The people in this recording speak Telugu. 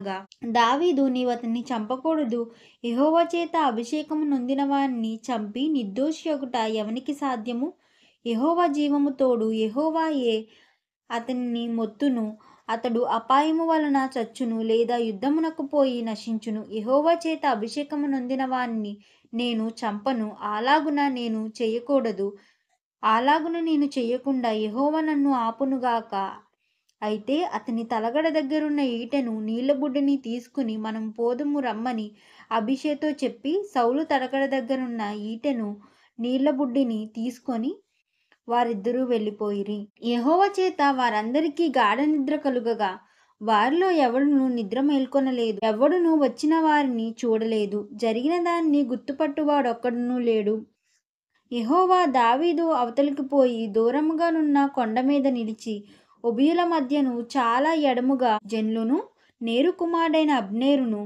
దావీదు, నీవతన్ని చంపకూడదు. యెహోవా చేత అభిషేకము నొందిన వానిని చంపి నిర్దోషియగుట ఎవనికి సాధ్యము? యెహోవా జీవము తోడు, యెహోవాయే అతనిని మొత్తును. అతడు అపాయము వలన చచ్చును, లేదా యుద్ధమునకు పోయి నశించును. యెహోవా చేత అభిషేకము నొందిన వానిని నేను చంపను. అలాగున నేను చెయ్యకూడదు. అలాగున నేను చెయ్యకుండా యెహోవా నన్ను ఆపునుగాక. అయితే అతని తలగడ దగ్గరున్న ఈటెను, నీళ్లబుడ్డిని తీసుకుని మనం పోదుము రమ్మని అబీషైతో చెప్పి, సౌలు తలగడ దగ్గరున్న ఈటెను, నీళ్లబుడ్డిని తీసుకొని వారిద్దరూ వెళ్ళిపోయిరి. యెహోవా చేత వారందరికీ గాఢ నిద్ర కలుగగా వారిలో ఎవడునూ నిద్ర మేల్కొనలేదు. ఎవడునూ వచ్చిన వారిని చూడలేదు. జరిగిన దానిని గుర్తుపట్టువాడొక్కడునూ లేడు. యెహోవా దావీదు అవతలికి పోయి దూరముగా నున్న కొండ మీద నిలిచి, ఉభయుల మధ్యను చాలా ఎడముగా జన్లును, నేరు కుమారుడైన అబ్నేరును